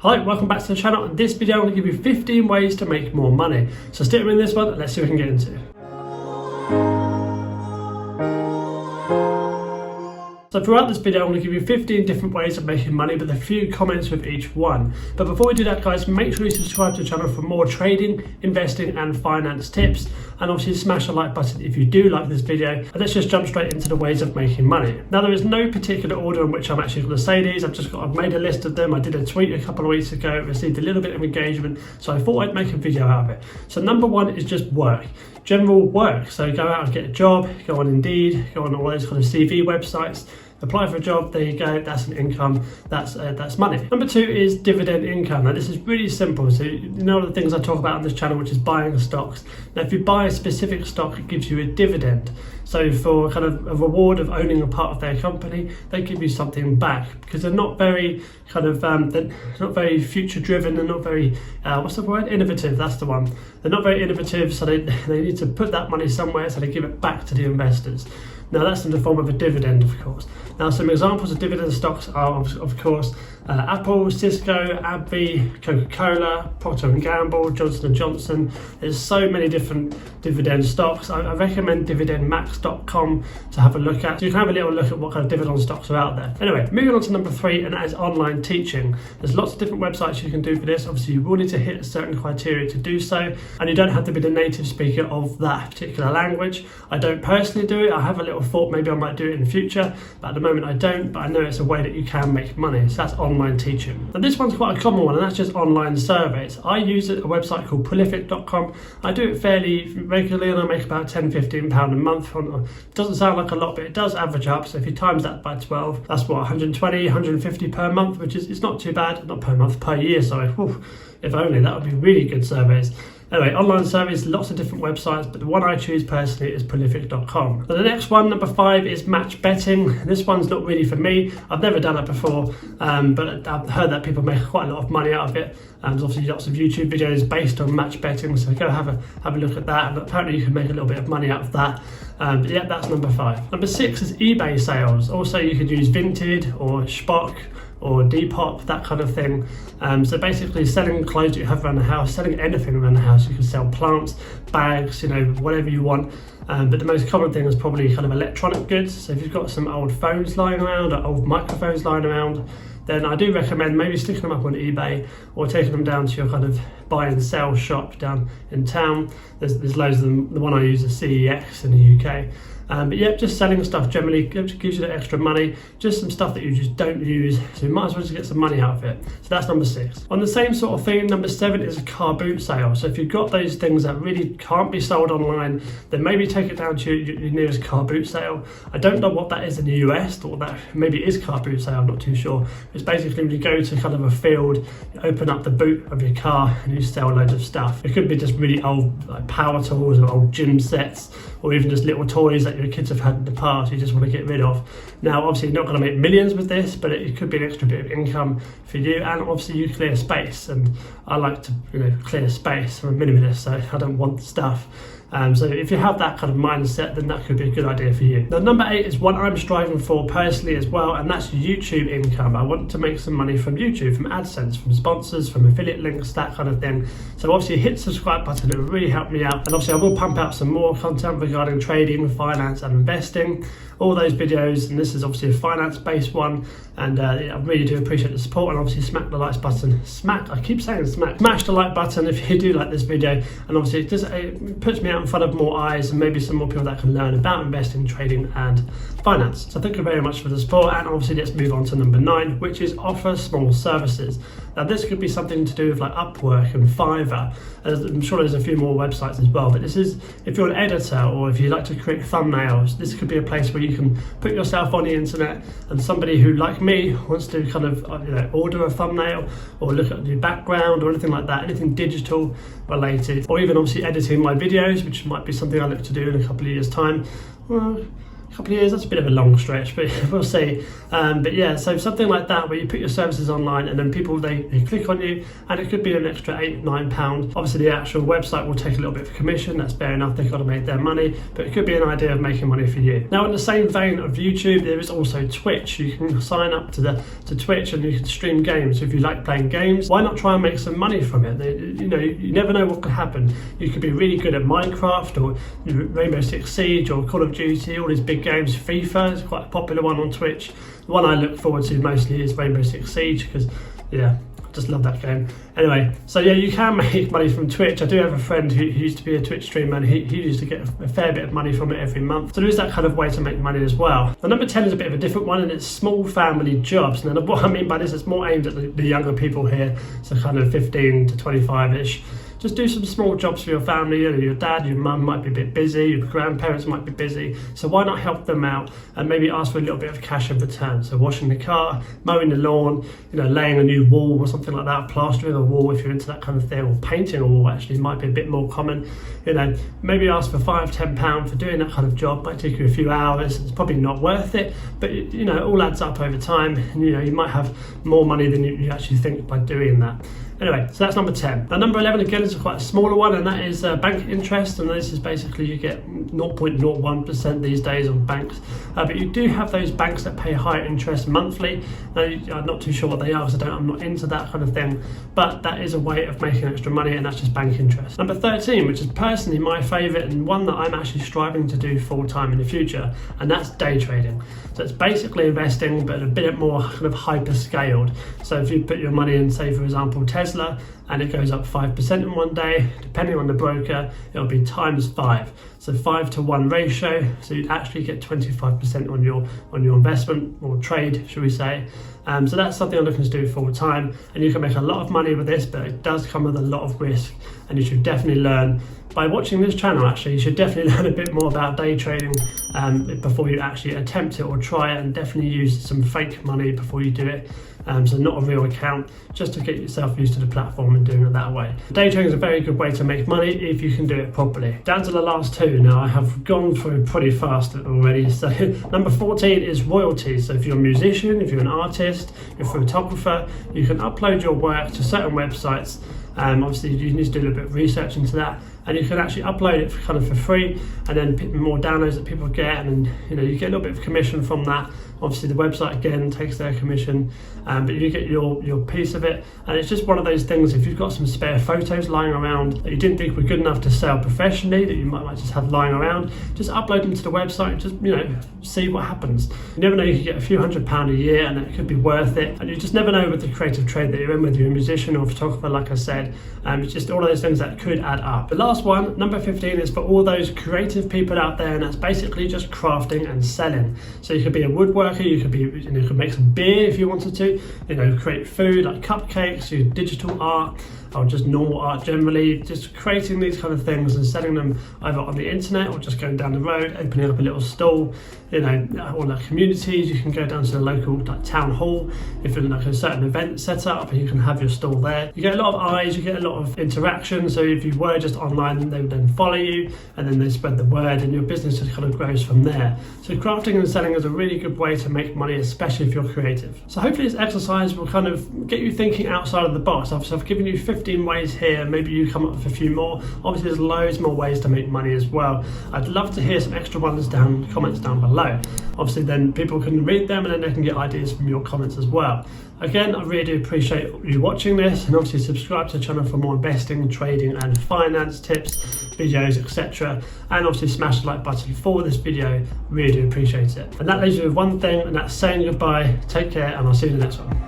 Hi, welcome back to the channel. In this video, I'm going to give you 15 ways to make more money. So stick with me in this one and let's see what we can get into. So throughout this video, I'm going to give you 15 different ways of making money with a few comments with each one. But before we do that, guys, make sure you subscribe to the channel for more trading, investing and finance tips. And obviously smash the like button if you do like this video. And let's just jump straight into the ways of making money. Now, there is no particular order in which I'm actually going to say these. I've made a list of them. I did a tweet a couple of weeks ago, received a little bit of engagement, so I thought I'd make a video out of it. So number one is just work. General work. So go out and get a job, go on Indeed, go on all those kind of CV websites, apply for a job, there you go, that's an income, that's money. Number two is dividend income. Now this is really simple. So you know the things I talk about on this channel, which is buying stocks. Now if you buy a specific stock, it gives you a dividend. So for kind of a reward of owning a part of their company, they give you something back because they're not very kind of, they're not very future driven, they're not very, what's the word? Innovative, that's the one. They're not very innovative, so they need to put that money somewhere, so they give it back to the investors. Now that's in the form of a dividend, of course. Now some examples of dividend stocks are, of course, Apple, Cisco, AbbVie, Coca-Cola, Procter & Gamble, Johnson & Johnson. There's so many different dividend stocks. I recommend dividendmax.com to have a look at. So you can have a little look at what kind of dividend stocks are out there. Anyway, moving on to number three, and that is online teaching. There's lots of different websites you can do for this. Obviously, you will need to hit certain criteria to do so, and you don't have to be the native speaker of that particular language. I don't personally do it. I have a little thought maybe I might do it in the future, but at the moment I don't, but I know it's a way that you can make money. So that's online teaching. And this one's quite a common one, and that's just online surveys. I use a website called prolific.com. I do it fairly regularly and I make about £10-15 a month. It doesn't sound like a lot, but it does average up. So if you times that by 12, that's what, 120, 150 per month, which is, it's not too bad. Not per month, per year, sorry. Whew, if only, that would be really good surveys. Anyway, online surveys, lots of different websites, but the one I choose personally is prolific.com. So the next one, number five, is match betting. This one's not really for me. I've never done it before, but I've heard that people make quite a lot of money out of it. There's obviously lots of YouTube videos based on match betting, so go have a look at that. And apparently you can make a little bit of money out of that. But yeah, that's number five. Number six is eBay sales. Also, you could use Vinted or Shpock or Depop, that kind of thing. So basically selling clothes that you have around the house, selling anything around the house. You can sell plants, bags, whatever you want. But the most common thing is probably kind of electronic goods. So if you've got some old phones lying around or old microphones lying around, then I do recommend maybe sticking them up on eBay or taking them down to your kind of buy and sell shop down in town. There's loads of them. The one I use is CEX in the UK. But yeah, just selling stuff generally gives you the extra money, just some stuff that you just don't use, so you might as well just get some money out of it. So that's number six. On the same sort of thing, number seven is a car boot sale. So if you've got those things that really can't be sold online, then maybe take it down to your nearest car boot sale. I don't know what that is in the US, or that maybe it is car boot sale, I'm not too sure. It's basically when you go to kind of a field, you open up the boot of your car and you sell loads of stuff. It could be just really old like power tools or old gym sets, or even just little toys that your kids have had in the past you just want to get rid of. Now obviously you're not going to make millions with this, but it could be an extra bit of income for you, and obviously you clear space, and I like to clear space. I'm a minimalist, so I don't want stuff. So if you have that kind of mindset, then that could be a good idea for you. Now number eight is one I'm striving for personally as well, and that's YouTube income. I want to make some money from YouTube, from AdSense, from sponsors, from affiliate links, that kind of thing. So obviously hit the subscribe button, it will really help me out. And obviously I will pump out some more content regarding trading, finance and investing, all those videos, and this is obviously a finance based one. And I really do appreciate the support, and obviously smack the like button. I keep saying smash the like button if you do like this video, and obviously it puts me out in front of more eyes and maybe some more people that can learn about investing, trading and finance. So thank you very much for the support, and obviously let's move on to number nine, which is offer small services. Now this could be something to do with like Upwork and Fiverr. I'm sure there's a few more websites as well, but this is if you're an editor or if you like to create thumbnails, this could be a place where you can put yourself on the internet, and somebody who, like me, wants to kind of order a thumbnail or look at the background or anything like that, anything digital related, or even obviously editing my videos, which might be something I look to do in a couple of years time. Well, couple of years, that's a bit of a long stretch, but we'll see. But yeah, so something like that where you put your services online and then people, they click on you, and it could be an extra £8-9. Obviously the actual website will take a little bit of commission, that's fair enough, they've got to make their money, but it could be an idea of making money for you. Now in the same vein of YouTube, there is also Twitch. You can sign up to Twitch and you can stream games. So if you like playing games, why not try and make some money from it? You never know what could happen. You could be really good at Minecraft or Rainbow Six Siege or Call of Duty, all these big games. FIFA is quite a popular one on Twitch. The one I look forward to mostly is Rainbow Six Siege because, yeah, I just love that game. Anyway, so yeah, you can make money from Twitch. I do have a friend who used to be a Twitch streamer, and he used to get a fair bit of money from it every month. So there is that kind of way to make money as well. The number 10 is a bit of a different one, and it's small family jobs. Now what I mean by this, it's more aimed at the younger people here, so kind of 15 to 25-ish. Just do some small jobs for your family. Your dad, your mum might be a bit busy, your grandparents might be busy, so why not help them out and maybe ask for a little bit of cash in return? So washing the car, mowing the lawn, laying a new wall or something like that, plastering a wall if you're into that kind of thing, or painting a wall actually might be a bit more common. Maybe ask for £5-10 for doing that kind of job. Might take you a few hours, it's probably not worth it, but it all adds up over time, and you might have more money than you actually think by doing that. Anyway, so that's number 10. Now number 11 again is quite a smaller one, and that is bank interest, and this is basically you get 0.01% these days on banks, but you do have those banks that pay higher interest monthly. Now I'm not too sure what they are because I'm not into that kind of thing, but that is a way of making extra money, and that's just bank interest. Number 13, which is personally my favourite and one that I'm actually striving to do full time in the future, and that's day trading. So it's basically investing, but a bit more kind of hyper scaled. So if you put your money in, say for example Tesla, and it goes up 5% in one day, depending on the broker, it'll be times 5. So 5-to-1 ratio, so you'd actually get 25% on your investment or trade, should we say. So that's something I'm looking to do full time, and you can make a lot of money with this, but it does come with a lot of risk, and you should definitely learn. By watching this channel, actually, you should definitely learn a bit more about day trading before you actually attempt it or try it, and definitely use some fake money before you do it. So not a real account, just to get yourself used to the platform and doing it that way. Day trading is a very good way to make money if you can do it properly. Down to the last two now. I have gone through pretty fast already. So number 14 is royalties. So if you're a musician, if you're an artist, you're a photographer, you can upload your work to certain websites. Obviously you need to do a little bit of research into that, and you can actually upload it for free, and then more downloads that people get, and then you get a little bit of commission from that. Obviously the website again takes their commission, but you get your piece of it, and it's just one of those things. If you've got some spare photos lying around that you didn't think were good enough to sell professionally, that you might just have lying around, just upload them to the website and just see what happens. You never know, you could get a few £100 a year, and it could be worth it, and you just never know with the creative trade that you're in, whether you're a musician or a photographer, like I said. It's just all of those things that could add up. The last one, number 15, is for all those creative people out there, and that's basically just crafting and selling. So you could be a woodworker, you could be, you could make some beer if you wanted to, create food like cupcakes, do digital art, or just normal art generally, just creating these kind of things and selling them either on the internet or just going down the road, opening up a little stall, or like communities. You can go down to the local town hall if you're like a certain event set up, and you can have your stall there. You get a lot of eyes, you get a lot of interaction, so if you were just online, they would then follow you, and then they spread the word, and your business just kind of grows from there. So crafting and selling is a really good way to make money, especially if you're creative. So hopefully this exercise will kind of get you thinking outside of the box. I've given you 15 ways here, maybe you come up with a few more. Obviously there's loads more ways to make money as well. I'd love to hear some extra ones comments down below. Obviously then people can read them, and then they can get ideas from your comments as well. Again, I really do appreciate you watching this, and obviously subscribe to the channel for more investing, trading and finance tips, videos, etc. And obviously smash the like button for this video, really do appreciate it. And that leaves you with one thing, and that's saying goodbye. Take care, and I'll see you in the next one.